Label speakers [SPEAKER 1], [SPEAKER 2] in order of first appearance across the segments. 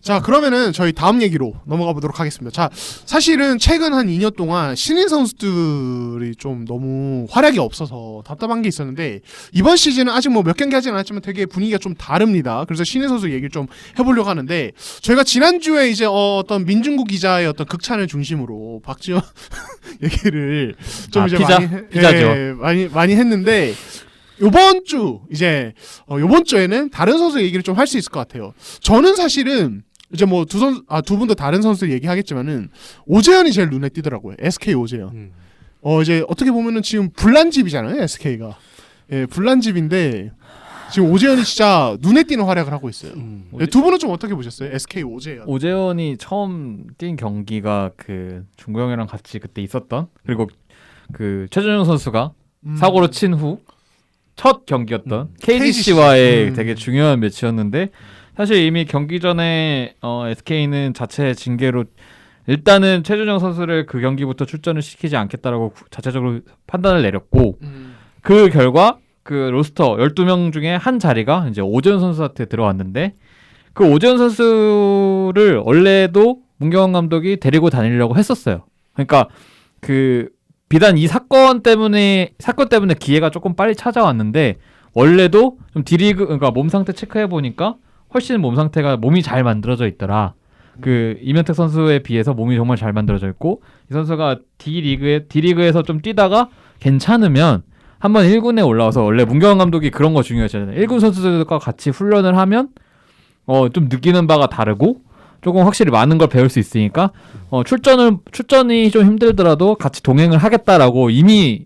[SPEAKER 1] 자, 그러면은 저희 다음 얘기로 넘어가 보도록 하겠습니다. 자, 사실은 최근 한 2년 동안 신인 선수들이 좀 너무 활약이 없어서 답답한 게 있었는데 이번 시즌은 아직 뭐 몇 경기 하진 않았지만 되게 분위기가 좀 다릅니다. 그래서 신인 선수 얘기를 좀 해보려고 하는데 저희가 지난주에 이제 어떤 민중국 기자의 어떤 극찬을 중심으로 박지원 얘기를 좀 이제
[SPEAKER 2] 피자죠.
[SPEAKER 1] 많이 했는데 요번 주에는 다른 선수 얘기를 좀 할 수 있을 것 같아요. 저는 사실은 이제 뭐 두 분 다 다른 선수 얘기하겠지만은 오재현이 제일 눈에 띄더라고요. SK 오재현. 이제 어떻게 보면은 지금 불난집이잖아요, SK가. 예, 불난집인데 지금 오재현이 진짜 눈에 띄는 활약을 하고 있어요. 예, 두 분은 좀 어떻게 보셨어요? SK 오재현.
[SPEAKER 2] 오재현이 처음 뛴 경기가 그 중국형이랑 같이 그때 있었던 그리고 그 최준용 선수가 사고로 친 후 첫 경기였던 KGC와의 되게 중요한 매치였는데 사실 이미 경기 전에 SK는 자체 징계로 일단은 최준영 선수를 그 경기부터 출전을 시키지 않겠다라고 자체적으로 판단을 내렸고 그 결과 그 로스터 12명 중에 한 자리가 이제 오재현 선수한테 들어왔는데 그 오재현 선수를 원래도 문경원 감독이 데리고 다니려고 했었어요. 그러니까 그 비단 이 사건 때문에 기회가 조금 빨리 찾아왔는데 원래도 좀 D리그 그러니까 몸 상태 체크해 보니까 훨씬 몸이 잘 만들어져 있더라. 그 이면택 선수에 비해서 몸이 정말 잘 만들어져 있고 이 선수가 D리그에서 좀 뛰다가 괜찮으면 한번 1군에 올라와서 원래 문경원 감독이 그런 거 중요하잖아요. 1군 선수들과 같이 훈련을 하면 좀 느끼는 바가 다르고 조금 확실히 많은 걸 배울 수 있으니까 출전이 좀 힘들더라도 같이 동행을 하겠다라고 이미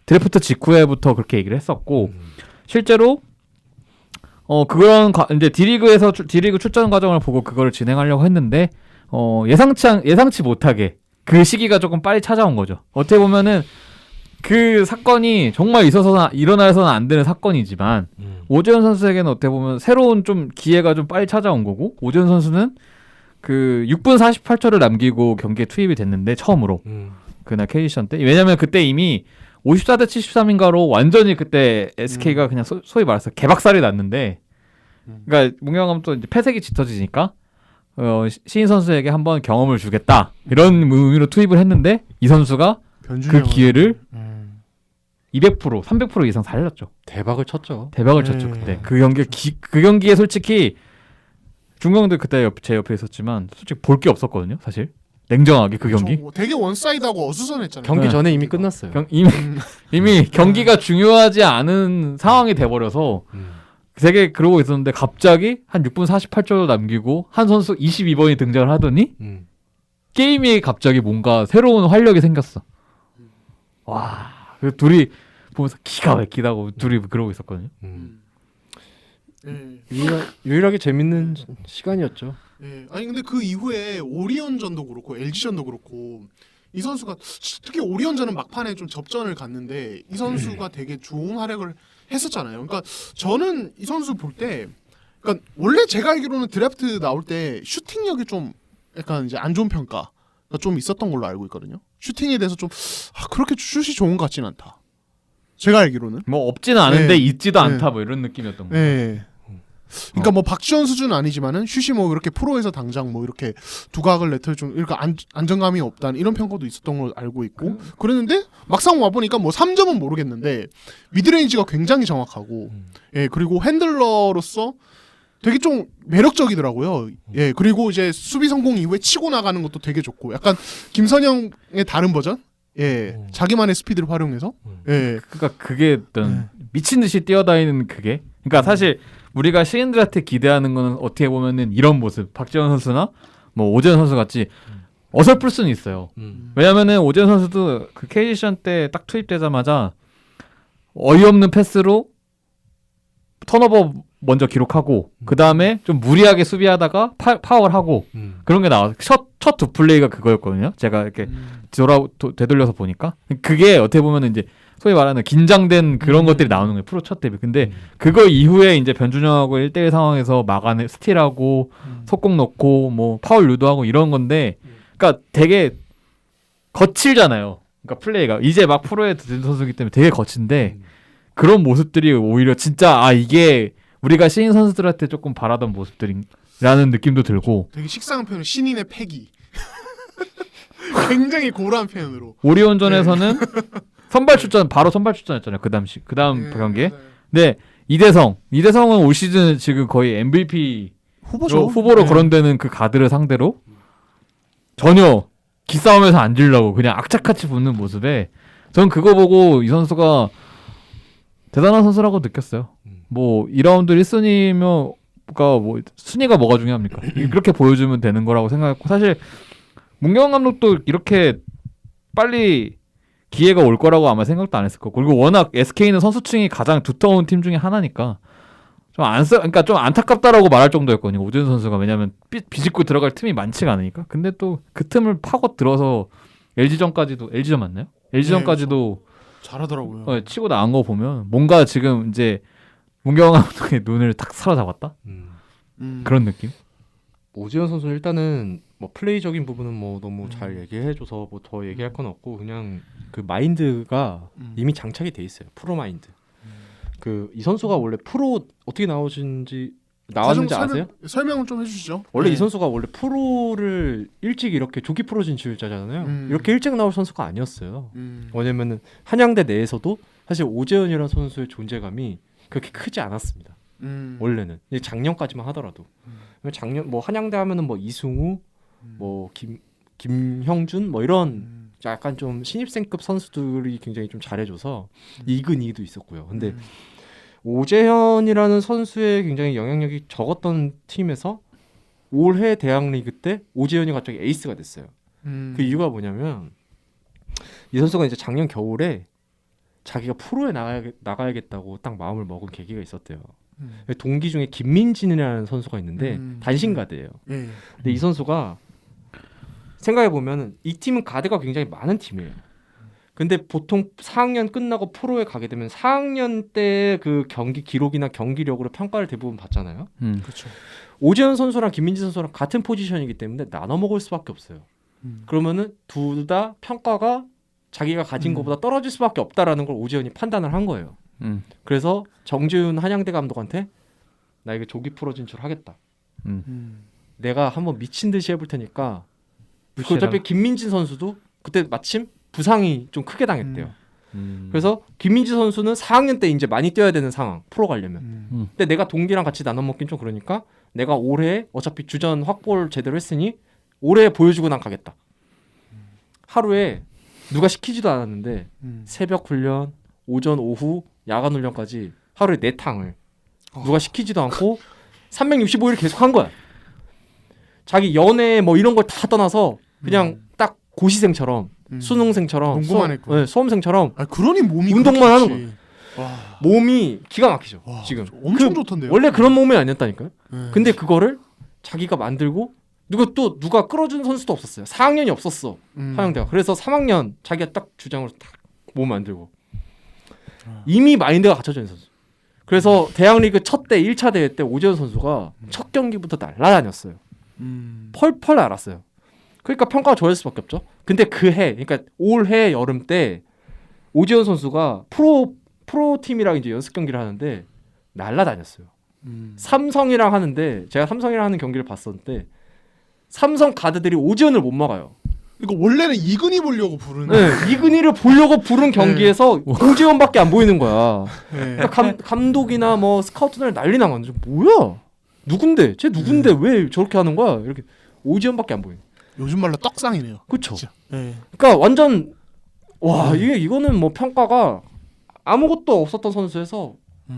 [SPEAKER 2] 드래프트 직후에부터 그렇게 얘기를 했었고 실제로 이제 D리그 출전 과정을 보고 그거를 진행하려고 했는데 예상치 못하게 그 시기가 조금 빨리 찾아온 거죠. 어떻게 보면은 그 사건이 정말 일어나서는 안 되는 사건이지만 오재현 선수에게는 어떻게 보면 새로운 좀 기회가 좀 빨리 찾아온 거고 오재현 선수는 그 6분 48초를 남기고 경기에 투입이 됐는데 처음으로 그날 KGC전 때 왜냐면 그때 이미 54대 73인가로 완전히 그때 SK가 그냥 소위 말해서 개박살이 났는데 그러니까 문경원 감독도 이제 패색이 짙어지니까 신인 선수에게 한번 경험을 주겠다 이런 의미로 투입을 했는데 이 선수가 그 기회를 200% 300% 이상 살렸죠.
[SPEAKER 3] 대박을 쳤죠
[SPEAKER 2] 그때 그 경기에 솔직히 중경들 그때 제 옆에 있었지만 솔직히 볼 게 없었거든요. 사실 냉정하게 그 경기
[SPEAKER 1] 되게 원사이드하고 어수선했잖아요.
[SPEAKER 3] 경기 전에 이미 끝났어요.
[SPEAKER 2] 이미 경기가 중요하지 않은 상황이 돼버려서 되게 그러고 있었는데 갑자기 한 6분 48초 남기고 한 선수 22번이 등장을 하더니 게임이 갑자기 뭔가 새로운 활력이 생겼어. 와, 그 둘이 보면서 기가 막히다고 둘이 그러고 있었거든요.
[SPEAKER 3] 유일하게 재밌는 시간이었죠.
[SPEAKER 1] 아니 근데 그 이후에 오리온전도 그렇고 LG전도 그렇고 이 선수가 특히 오리온전은 막판에 좀 접전을 갔는데 이 선수가 되게 좋은 활약을 했었잖아요. 그러니까 저는 이 선수 볼 때 그러니까 원래 제가 알기로는 드래프트 나올 때 슈팅력이 좀 약간 이제 안 좋은 평가가 좀 있었던 걸로 알고 있거든요. 슈팅에 대해서 좀 그렇게 슛이 좋은 것 같지는 않다. 제가 알기로는
[SPEAKER 2] 뭐 없지는 않은데 있지도 않다 뭐 이런 느낌이었던 거예요.
[SPEAKER 1] 그러니까 뭐 박지원 수준은 아니지만은 슛이 뭐 이렇게 프로에서 당장 뭐 이렇게 두각을 내털 좀 이렇게 안정감이 없다는 이런 평가도 있었던 걸로 알고 있고 그랬는데 막상 와 보니까 뭐 3점은 모르겠는데 미드레인지가 굉장히 정확하고 그리고 핸들러로서 되게 좀 매력적이더라고요. 그리고 이제 수비 성공 이후에 치고 나가는 것도 되게 좋고 약간 김선영의 다른 버전. 자기만의 스피드를 활용해서.
[SPEAKER 2] 그러니까 그게 어떤 미친 듯이 뛰어다니는 그게. 그러니까 사실 우리가 신인들한테 기대하는 거는 어떻게 보면은 이런 모습. 박지원 선수나 뭐 오재현 선수 같이 어설플 수는 있어요. 왜냐면은 오재현 선수도 그 KGC전 때 딱 투입되자마자 어이없는 패스로 턴오버 먼저 기록하고 그 다음에 좀 무리하게 수비하다가 파울하고 그런 게 나와. 첫 두 플레이가 그거였거든요. 제가 이렇게 되돌려서 보니까 그게 어떻게 보면은 이제 소위 말하는 긴장된 그런 것들이 나오는 거예요. 프로 첫 데뷔. 근데 그거 이후에 이제 변준영하고 1대1 상황에서 스틸하고 속공 넣고 뭐 파울 유도하고 이런 건데 그러니까 되게 거칠잖아요. 그러니까 플레이가 이제 막 프로에 든 선수이기 때문에 되게 거친데 그런 모습들이 오히려 진짜 이게 우리가 신인 선수들한테 조금 바라던 모습들인 라는 느낌도 들고
[SPEAKER 1] 되게 식상한 표현 신인의 패기. 굉장히 고라한 표현으로.
[SPEAKER 2] 오리온전에서는 선발 출전 바로 선발 출전했잖아요. 그 다음 경기에.
[SPEAKER 1] 맞아요.
[SPEAKER 2] 네, 이대성은 올 시즌 지금 거의 MVP 후보로
[SPEAKER 1] 네.
[SPEAKER 2] 거론되는 그 가드를 상대로 전혀 기싸움에서 안 질려고 그냥 악착같이 붙는 모습에 전 그거 보고 이 선수가 대단한 선수라고 느꼈어요. 뭐 2라운드 1순위면 뭐 순위가 뭐가 중요합니까? 그렇게 보여주면 되는 거라고 생각했고 사실 문경원 감독도 이렇게 빨리 기회가 올 거라고 아마 생각도 안 했을 거고 그리고 워낙 SK는 선수층이 가장 두터운 팀 중에 하나니까 그러니까 좀 안타깝다라고 말할 정도였거든요. 오재현 선수가 왜냐면 비집고 들어갈 틈이 많지가 않으니까. 근데 또 그 틈을 파고 들어서 LG전 맞나요? LG전까지도
[SPEAKER 1] 잘하더라고요.
[SPEAKER 2] 치고 나간 거 보면 뭔가 지금 이제 문경원 감독의 눈을 탁 사로잡았다 그런 느낌.
[SPEAKER 3] 오지현 선수는 일단은 뭐 플레이적인 부분은 뭐 너무 잘 얘기해줘서 뭐 더 얘기할 건 없고 그냥 그 마인드가 이미 장착이 돼 있어요. 프로 마인드. 그 이 선수가 원래 프로 어떻게 나왔는지 아세요?
[SPEAKER 1] 설명을 좀 해주시죠.
[SPEAKER 3] 원래
[SPEAKER 1] 네.
[SPEAKER 3] 이 선수가 원래 프로를 일찍 이렇게 조기 프로 진출자잖아요. 이렇게 일찍 나올 선수가 아니었어요. 왜냐면은 한양대 내에서도 사실 오재현이라는 선수의 존재감이 그렇게 크지 않았습니다. 원래는 작년까지만 하더라도 작년 뭐 한양대 하면은 뭐 이승우, 뭐 김형준 뭐 이런 약간 좀 신입생급 선수들이 굉장히 좀 잘해줘서 이근희도 있었고요. 근데 오재현이라는 선수의 굉장히 영향력이 적었던 팀에서 올해 대학리그 때 오재현이 갑자기 에이스가 됐어요. 그 이유가 뭐냐면 이 선수가 이제 작년 겨울에 자기가 프로에 나가야겠다고 딱 마음을 먹은 계기가 있었대요. 동기 중에 김민진이라는 선수가 있는데 단신가드예요. 근데 이 선수가 생각해 보면 이 팀은 가드가 굉장히 많은 팀이에요. 근데 보통 4학년 끝나고 프로에 가게 되면 4학년 때 그 경기 기록이나 경기력으로 평가를 대부분 받잖아요.
[SPEAKER 1] 그렇죠.
[SPEAKER 3] 오재현 선수랑 김민지 선수랑 같은 포지션이기 때문에 나눠 먹을 수밖에 없어요. 그러면은 둘 다 평가가 자기가 가진 것보다 떨어질 수밖에 없다라는 걸 오재현이 판단을 한 거예요. 그래서 정지훈 한양대 감독한테 나 이거 조기 프로 진출하겠다. 내가 한번 미친 듯이 해볼 테니까. 어차피 김민진 선수도 그때 마침 부상이 좀 크게 당했대요. 그래서 김민지 선수는 4학년 때 이제 많이 뛰어야 되는 상황, 프로 가려면. 근데 내가 동기랑 같이 나눠 먹긴 좀 그러니까 내가 올해 어차피 주전 확보를 제대로 했으니 올해 보여주고 난 가겠다. 하루에 누가 시키지도 않았는데 새벽 훈련, 오전, 오후, 야간 훈련까지 하루에 4탕을 누가 시키지도 않고 365일 계속 한 거야. 자기 연애 뭐 이런 걸 다 떠나서 그냥 딱 고시생처럼 수능생처럼
[SPEAKER 1] 농구만 했고.
[SPEAKER 3] 수험생처럼
[SPEAKER 1] 그러니 몸이
[SPEAKER 3] 운동만 하는 거야.
[SPEAKER 1] 와.
[SPEAKER 3] 몸이 기가 막히죠.
[SPEAKER 1] 와,
[SPEAKER 3] 지금
[SPEAKER 1] 엄청 좋던데요.
[SPEAKER 3] 원래 그런 몸이 아니었다니까요.
[SPEAKER 1] 네.
[SPEAKER 3] 근데 그거를 자기가 만들고 누가 끌어준 선수도 없었어요. 4학년이 없었어. 한양대가. 그래서 3학년 자기가 딱 주장으로 딱 몸 만들고 이미 마인드가 갖춰져 있는 선수. 그래서 대학리그 첫 대 1차 대회 때 오재현 선수가 첫 경기부터 날라다녔어요. 펄펄 날았어요. 그러니까 평가가 좋아질 수밖에 없죠. 근데 그러니까 올해 여름 때 오재현 선수가 프로 팀이랑 이제 연습 경기를 하는데 날라다녔어요. 삼성이랑 하는데 제가 삼성이랑 하는 경기를 봤었는데 삼성 가드들이 오재현을 못 막아요.
[SPEAKER 1] 이거 원래는 이근희 보려고 부르는.
[SPEAKER 3] 네, 이근희를 보려고 부른 경기에서 오재현밖에 안 보이는 거야.
[SPEAKER 1] 네.
[SPEAKER 3] 그러니까 감독이나 뭐 스카우트들 난리 난 건데 뭐야? 누군데? 쟤 누군데 왜 저렇게 하는 거야? 이렇게 오재현밖에 안 보여.
[SPEAKER 1] 요즘 말로 떡상이네요.
[SPEAKER 3] 그렇죠.
[SPEAKER 1] 네.
[SPEAKER 3] 그러니까 완전 와 이거는 뭐 평가가 아무것도 없었던 선수에서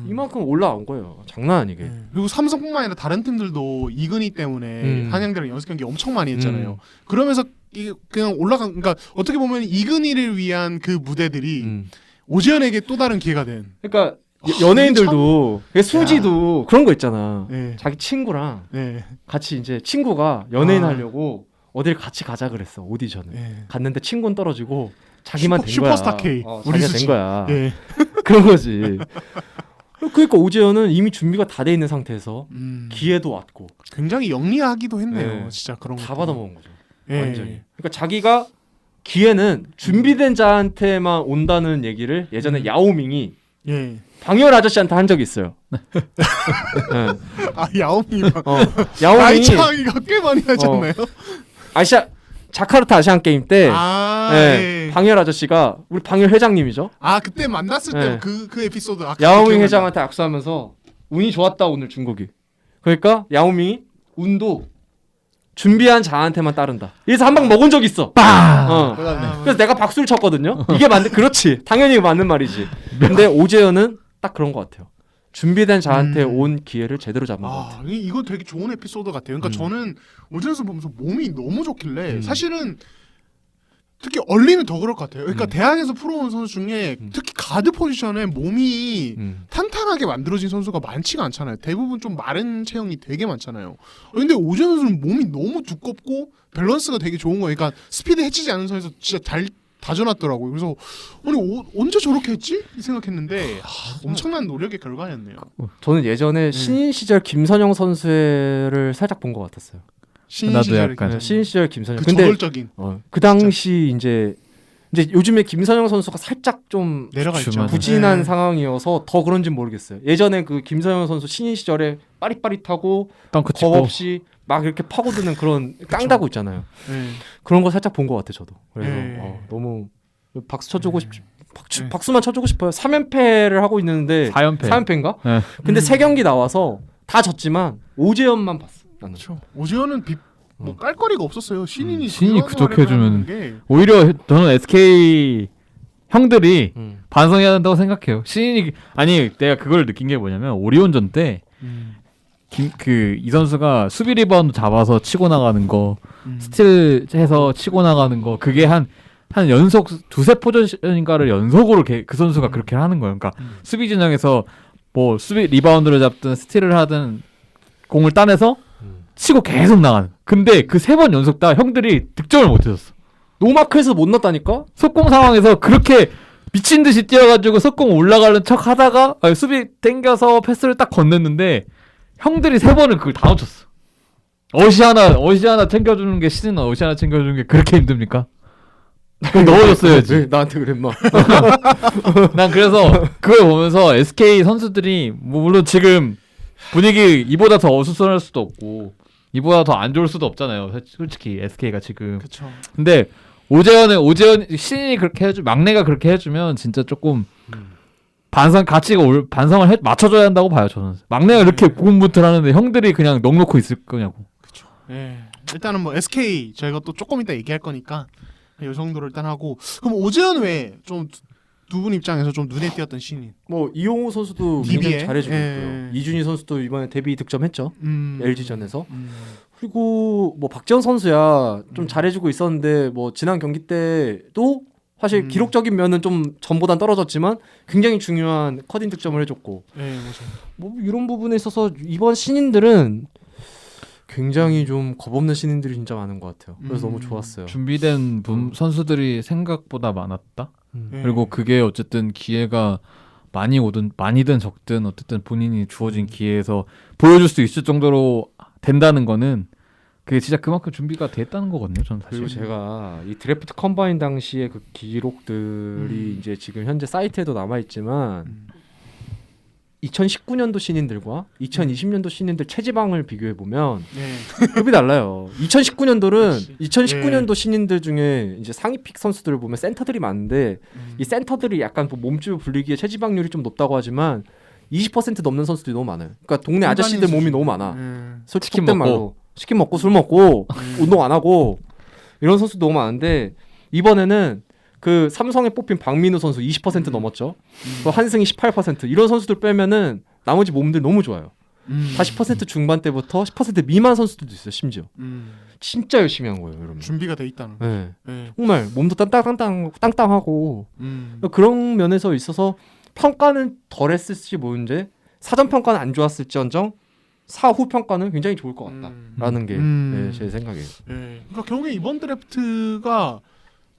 [SPEAKER 3] 이만큼 올라온 거예요. 장난 아니게.
[SPEAKER 1] 그리고 삼성뿐만 아니라 다른 팀들도 이근희 때문에 한양대랑 연습 경기 엄청 많이 했잖아요. 그러면서 이게 그냥 그러니까 어떻게 보면 이근희를 위한 그 무대들이 오재현에게 또 다른 기회가 된.
[SPEAKER 3] 그러니까 연예인들도 수지도 그런 거 있잖아.
[SPEAKER 1] 네.
[SPEAKER 3] 자기 친구랑
[SPEAKER 1] 네.
[SPEAKER 3] 같이 이제 친구가 연예인 하려고 어딜 같이 가자 그랬어 오디션을.
[SPEAKER 1] 네.
[SPEAKER 3] 갔는데 친구는 떨어지고 자기만 된 거야.
[SPEAKER 1] 슈퍼스타 K.
[SPEAKER 3] 자기가 된 거야.
[SPEAKER 1] 네.
[SPEAKER 3] 그런 거지. 그러니까 오재현은 이미 준비가 다 돼 있는 상태에서 기회도 왔고
[SPEAKER 1] 굉장히 영리하기도 했네요.
[SPEAKER 3] 네.
[SPEAKER 1] 진짜 그런 거.
[SPEAKER 3] 다 받아먹은 거죠.
[SPEAKER 1] 네.
[SPEAKER 3] 완전히. 그러니까 자기가 기회는 준비된 자한테만 온다는 얘기를 예전에 야오밍이
[SPEAKER 1] 예.
[SPEAKER 3] 방열 아저씨한테 한 적이 있어요. 네.
[SPEAKER 1] 아 야오밍.
[SPEAKER 3] 야오밍이
[SPEAKER 1] 나이 차이가 꽤 많이 하잖아요.
[SPEAKER 3] 아시아 자카르타 아시안 게임 때
[SPEAKER 1] 예.
[SPEAKER 3] 방열 아저씨가 우리 방열 회장님이죠.
[SPEAKER 1] 아 그때 만났을
[SPEAKER 3] 네.
[SPEAKER 1] 때 그 에피소드. 아,
[SPEAKER 3] 야오밍
[SPEAKER 1] 기억난다.
[SPEAKER 3] 회장한테 악수하면서 운이 좋았다 오늘 중국이. 그러니까 야오밍이 운도 준비한 자한테만 따른다. 그래서 한 방 먹은 적 있어.
[SPEAKER 2] 빵!
[SPEAKER 3] 그래서 내가 박수를 쳤거든요. 이게 그렇지. 당연히 맞는 말이지. 근데 오재현은 딱 그런 것 같아요. 준비된 자한테 온 기회를 제대로 잡은 것 같아요.
[SPEAKER 1] 이거 되게 좋은 에피소드 같아요. 그러니까 저는 오전에서 보면서 몸이 너무 좋길래 사실은 특히 얼리는 더 그럴 것 같아요. 그러니까 대학에서 프로 온 선수 중에 특히 가드 포지션에 몸이 탄탄하게 만들어진 선수가 많지가 않잖아요. 대부분 좀 마른 체형이 되게 많잖아요. 근데 오재현 선수는 몸이 너무 두껍고 밸런스가 되게 좋은 거예요. 그러니까 스피드 해치지 않은 선에서 진짜 잘 다져놨더라고요. 그래서 아니 언제 저렇게 했지? 이 생각했는데 엄청난 노력의 결과였네요.
[SPEAKER 3] 저는 예전에 신인 시절 김선영 선수를 살짝 본 것 같았어요.
[SPEAKER 1] 신인
[SPEAKER 2] 나도
[SPEAKER 1] 시절에
[SPEAKER 2] 약간.
[SPEAKER 3] 신인 시절 김선영.
[SPEAKER 1] 그
[SPEAKER 3] 근데
[SPEAKER 1] 저돌적인
[SPEAKER 3] 그 당시 이제 요즘에 김선영 선수가 살짝 좀
[SPEAKER 1] 내려가 있죠.
[SPEAKER 2] 주춤하죠.
[SPEAKER 3] 부진한
[SPEAKER 1] 네.
[SPEAKER 3] 상황이어서 더 그런지는 모르겠어요. 예전에 그 김선영 선수 신인 시절에 빠릿빠릿하고
[SPEAKER 2] 덩크
[SPEAKER 3] 겁
[SPEAKER 2] 치고
[SPEAKER 3] 없이 막 이렇게 파고드는 그런 깡다구 있잖아요.
[SPEAKER 1] 네.
[SPEAKER 3] 그런 거 살짝 본 것 같아 저도. 그래서
[SPEAKER 1] 네.
[SPEAKER 3] 너무 박수 쳐주고
[SPEAKER 1] 네.
[SPEAKER 3] 박수만 쳐주고 싶어요. 3연패를 하고 있는데
[SPEAKER 2] 4연패.
[SPEAKER 3] 4연패인가?
[SPEAKER 2] 네.
[SPEAKER 3] 근데 3경기 나와서 다 졌지만 오재현만 봤어. 나는.
[SPEAKER 1] 그렇죠. 오지현은 뭐 깔거리가 없었어요. 신인이
[SPEAKER 2] 그렇게 해주면
[SPEAKER 1] 게
[SPEAKER 2] 오히려 저는 SK 형들이
[SPEAKER 3] 음.
[SPEAKER 2] 반성해야 된다고 생각해요. 신인이 아니 내가 그걸 느낀 게 뭐냐면 오리온전 때 이 선수가 수비 리바운드 잡아서 치고 나가는 거 스틸해서 치고 나가는 거 그게 한 연속 두세 포지션인가를 연속으로 그 선수가 그렇게 하는 거예요. 그러니까 수비 진영에서 뭐 수비 리바운드를 잡든 스틸을 하든 공을 따내서 치고 계속 나가는. 근데 그 3번 연속 다 형들이 득점을 못 해줬어.
[SPEAKER 3] 노마크에서 못 넣었다니까?
[SPEAKER 2] 속공 상황에서 그렇게 미친 듯이 뛰어가지고 속공 올라가는 척 하다가 수비 땡겨서 패스를 딱 건넸는데 형들이 3번을 그걸 다 놓쳤어. 어시 하나 챙겨주는 게 신인 어시 하나 챙겨주는 게 그렇게 힘듭니까? 그걸 넣어줬어야지.
[SPEAKER 3] 왜 나한테 그래 마.
[SPEAKER 2] 난 그래서 그걸 보면서 SK 선수들이 뭐 물론 지금 분위기 이보다 더 어수선할 수도 없고 이보다 더 안 좋을 수도 없잖아요. 솔직히 SK가 지금.
[SPEAKER 1] 그렇죠.
[SPEAKER 2] 근데 오재현 신인이 그렇게 막내가 그렇게 해주면 진짜 조금 반성을 맞춰줘야 한다고 봐요. 저는 막내가 이렇게 고군분투를 하는데 형들이 그냥 넉놓고 있을 거냐고.
[SPEAKER 1] 그렇죠. 예. 일단은 뭐 SK 저희가 또 조금 이따 얘기할 거니까 이 정도로 일단 하고 그럼 오재현 외에 좀 두 분 입장에서 좀 눈에 띄었던 신인.
[SPEAKER 3] 뭐 이용호 선수도
[SPEAKER 1] DB에?
[SPEAKER 3] 굉장히 잘해주고
[SPEAKER 1] 예.
[SPEAKER 3] 있고요. 이준희 선수도 이번에 데뷔 득점했죠. LG전에서.
[SPEAKER 1] 음.
[SPEAKER 3] 그리고 뭐 박지원 선수야 좀 잘해주고 있었는데 뭐 지난 경기 때도 사실 기록적인 면은 좀 전보단 떨어졌지만 굉장히 중요한 커팅 득점을 해줬고
[SPEAKER 1] 예, 맞아.
[SPEAKER 3] 뭐 이런 부분에 있어서 이번 신인들은 굉장히 좀 겁없는 신인들이 진짜 많은 것 같아요. 그래서 너무 좋았어요.
[SPEAKER 2] 준비된 선수들이 생각보다 많았다.
[SPEAKER 1] 예.
[SPEAKER 2] 그리고 그게 어쨌든 기회가 많이든 적든 어쨌든 본인이 주어진 기회에서 보여줄 수 있을 정도로 된다는 거는 그게 진짜 그만큼 준비가 됐다는 거거든요. 저는 사실.
[SPEAKER 3] 그리고 제가 이 드래프트 컴바인 당시의 그 기록들이 이제 지금 현재 사이트에도 남아 있지만 2019년도 신인들과 2020년도 신인들 체지방을 비교해 보면
[SPEAKER 1] 예.
[SPEAKER 3] 급이 달라요. 2019년도는
[SPEAKER 1] 그치.
[SPEAKER 3] 2019년도 신인들 중에 이제 상위 픽 선수들을 보면 센터들이 많은데 이 센터들이 약간 뭐 몸집을 불리기에 체지방률이 좀 높다고 하지만 20% 넘는 선수들이 너무 많아요. 그러니까 동네 아저씨들 몸이 너무 많아. 솔직히
[SPEAKER 2] 치킨
[SPEAKER 3] 속된
[SPEAKER 2] 먹고.
[SPEAKER 3] 말로 치킨 먹고 술 먹고 운동 안 하고 이런 선수 너무 많은데 이번에는 그 삼성에 뽑힌 박민우 선수 20% 넘었죠. 또 한승이 18% 이런 선수들 빼면은 나머지 몸들 너무 좋아요. 다 10% 중반대부터 10% 미만 선수들도 있어요. 심지어 진짜 열심히 한 거예요. 여러분.
[SPEAKER 1] 준비가 돼 있다는.
[SPEAKER 3] 네.
[SPEAKER 1] 예.
[SPEAKER 3] 정말 몸도 땅땅하고
[SPEAKER 1] 음.
[SPEAKER 3] 그런 면에서 있어서 평가는 덜했을지 모르는데 사전 평가는 안 좋았을지언정 사후 평가는 굉장히 좋을 것 같다라는 게 제 생각이에요.
[SPEAKER 1] 예. 그러니까 결국에 이번 드래프트가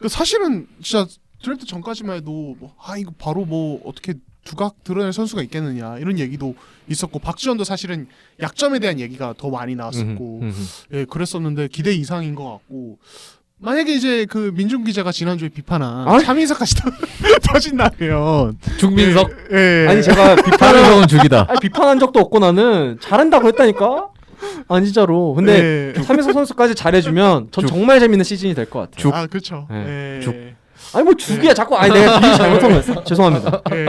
[SPEAKER 1] 사실은 진짜 드래프트 전까지만 해도 이거 바로 뭐 어떻게 두각 드러낼 선수가 있겠느냐 이런 얘기도 있었고 박지원도 사실은 약점에 대한 얘기가 더 많이 나왔었고 예, 그랬었는데 기대 이상인 것 같고 만약에 이제 그 민중 기자가 지난주에 비판한
[SPEAKER 3] 아?
[SPEAKER 1] 차민석까지 터진다면
[SPEAKER 2] 중민석
[SPEAKER 1] 예.
[SPEAKER 3] 아니 제가
[SPEAKER 2] 차민석은 죽이다.
[SPEAKER 3] 비판한 적도 없고 나는 잘한다고 했다니까. 아니 진짜로. 근데
[SPEAKER 1] 예.
[SPEAKER 3] 차민석 선수까지 잘해주면 전 정말 재밌는 시즌이 될 것 같아요.
[SPEAKER 1] 아 그렇죠.
[SPEAKER 3] 네.
[SPEAKER 1] 예.
[SPEAKER 3] 아니 뭐 죽이야 자꾸. 아니 내가 비유 잘못한 거였어. 죄송합니다.
[SPEAKER 1] 예.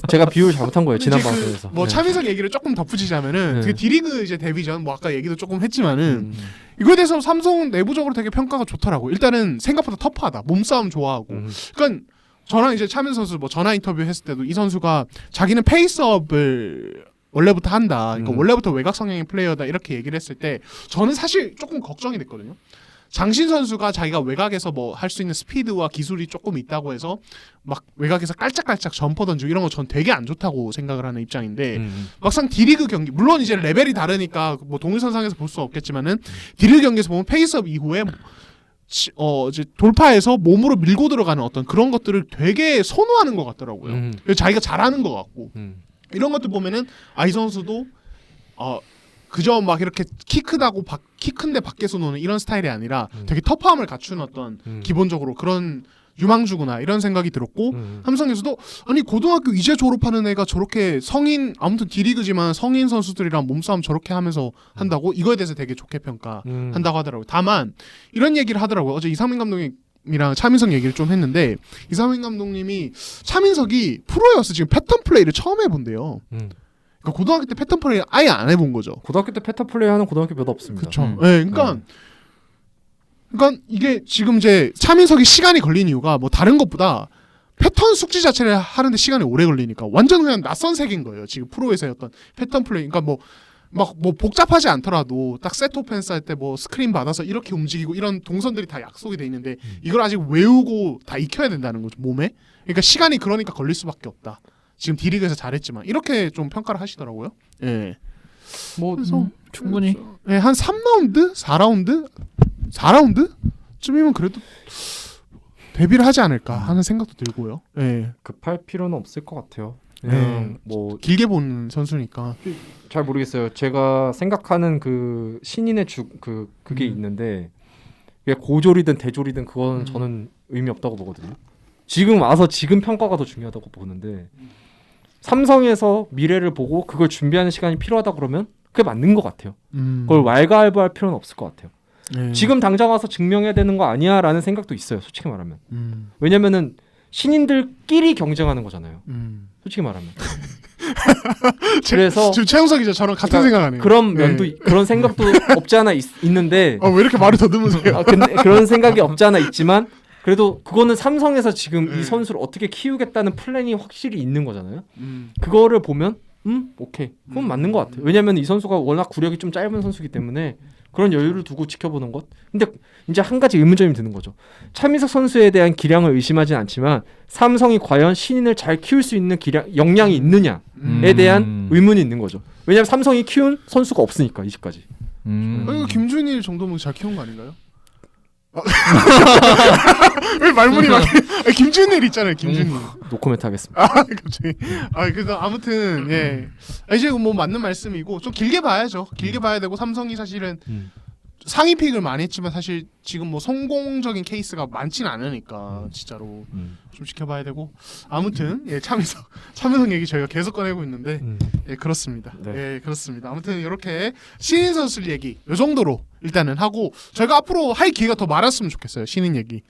[SPEAKER 3] 제가 비유를 잘못한 거예요 지난
[SPEAKER 1] 이제 그
[SPEAKER 3] 방송에서.
[SPEAKER 1] 뭐
[SPEAKER 3] 네.
[SPEAKER 1] 차민석 얘기를 조금 덧붙이자면은
[SPEAKER 3] 네.
[SPEAKER 1] 그 D리그 이제 데뷔 전 뭐 아까 얘기도 조금 했지만은 이거에 대해서 삼성 내부적으로 되게 평가가 좋더라고. 일단은 생각보다 터프하다. 몸싸움 좋아하고. 그러니까 저랑 이제 차민석 선수 뭐 전화 인터뷰 했을 때도 이 선수가 자기는 페이스업을 원래부터 한다. 그러니까 원래부터 외곽 성향의 플레이어다 이렇게 얘기를 했을 때 저는 사실 조금 걱정이 됐거든요. 장신 선수가 자기가 외곽에서 뭐 할 수 있는 스피드와 기술이 조금 있다고 해서 막 외곽에서 깔짝깔짝 점퍼 던지고 이런 거 전 되게 안 좋다고 생각을 하는 입장인데 막상 D리그 경기 물론 이제 레벨이 다르니까 뭐 동일선상에서 볼 수 없겠지만은 D리그 경기에서 보면 페이스업 이후에 이제 돌파해서 몸으로 밀고 들어가는 어떤 그런 것들을 되게 선호하는 것 같더라고요. 그래서 자기가 잘하는 것 같고 이런 것들 보면은 이 선수도 그저 막 이렇게 키 크다고 키 큰데 밖에서 노는 이런 스타일이 아니라 되게 터프함을 갖춘 어떤 기본적으로 그런 유망주구나 이런 생각이 들었고 삼성에서도 아니 고등학교 이제 졸업하는 애가 저렇게 성인 아무튼 D리그지만 성인 선수들이랑 몸싸움 저렇게 하면서 한다고 이거에 대해서 되게 좋게 평가한다고 하더라고요. 다만 이런 얘기를 하더라고요. 어제 이상민 감독님이랑 차민석 얘기를 좀 했는데 이상민 감독님이 차민석이 프로여서 지금 패턴 플레이를 처음 해본대요. 그러니까 고등학교 때 패턴 플레이 아예 안 해본 거죠.
[SPEAKER 3] 고등학교 때 패턴 플레이 하는 고등학교 몇 없습니다.
[SPEAKER 1] 그렇죠. 네, 그러니까 이게 지금 이제 차민석이 시간이 걸린 이유가 뭐 다른 것보다 패턴 숙지 자체를 하는데 시간이 오래 걸리니까 완전 그냥 낯선 세계인 거예요. 지금 프로에서의 어떤 패턴 플레이. 그러니까 뭐 복잡하지 않더라도 딱 세트 오펜스 할 때 뭐 스크린 받아서 이렇게 움직이고 이런 동선들이 다 약속이 돼 있는데 이걸 아직 외우고 다 익혀야 된다는 거죠, 몸에. 그러니까 시간이 그러니까 걸릴 수밖에 없다. 지금 D리그에서 잘했지만 이렇게 좀 평가를 하시더라고요. 예.
[SPEAKER 3] 뭐
[SPEAKER 1] 그래서
[SPEAKER 2] 충분히
[SPEAKER 1] 예, 한 3라운드, 4라운드쯤이면 그래도 데뷔를 하지 않을까 하는 생각도 들고요. 예.
[SPEAKER 3] 급할 필요는 없을 것 같아요.
[SPEAKER 1] 네.
[SPEAKER 3] 뭐
[SPEAKER 1] 길게 보는 선수니까.
[SPEAKER 3] 잘 모르겠어요. 제가 생각하는 그 신인의 그게 있는데 그게 고졸이든 대졸이든 그건 저는 의미 없다고 보거든요. 지금 와서 지금 평가가 더 중요하다고 보는데 삼성에서 미래를 보고 그걸 준비하는 시간이 필요하다 그러면 그게 맞는 것 같아요. 그걸 왈가왈부할 필요는 없을 것 같아요. 지금 당장 와서 증명해야 되는 거 아니야라는 생각도 있어요. 솔직히 말하면. 왜냐면은 신인들끼리 경쟁하는 거잖아요. 솔직히 말하면. 그래서
[SPEAKER 1] 지금 최영석 기자 저랑 같은 생각하네요.
[SPEAKER 3] 그런 면도 그런 생각도 없지 않아 있는데.
[SPEAKER 1] 왜 이렇게 말을 더듬으세요?
[SPEAKER 3] 근데 그런 생각이 없지 않아 있지만 그래도 그거는 삼성에서 지금 이 선수를 어떻게 키우겠다는 플랜이 확실히 있는 거잖아요. 그거를 보면 오케이. 그건 맞는 것 같아요. 왜냐면 이 선수가 워낙 구력이 좀 짧은 선수이기 때문에 그런 여유를 두고 지켜보는 것. 근데 이제 한 가지 의문점이 드는 거죠. 차민석 선수에 대한 기량을 의심하진 않지만 삼성이 과연 신인을 잘 키울 수 있는 역량이 있느냐에 대한 의문이 있는 거죠. 왜냐면 삼성이 키운 선수가 없으니까 이제까지.
[SPEAKER 1] 이거 김준일 정도면 잘 키운 거 아닌가요? 왜 말문이 막 김준일 있잖아요. 김준일.
[SPEAKER 3] 노코멘트 하겠습니다.
[SPEAKER 1] 갑자기. 그래서 아무튼 예. 이제 뭐 맞는 말씀이고 좀 길게 봐야죠. 길게 봐야 되고 삼성이 사실은 상위 픽을 많이 했지만 사실 지금 뭐 성공적인 케이스가 많지는 않으니까 진짜로 좀 지켜봐야 되고 아무튼 예 차민석 얘기 저희가 계속 꺼내고 있는데 예 그렇습니다.
[SPEAKER 3] 네.
[SPEAKER 1] 예 그렇습니다. 아무튼 이렇게 신인 선수들 얘기 이 정도로 일단은 하고 저희가 앞으로 할 기회가 더 많았으면 좋겠어요. 신인 얘기.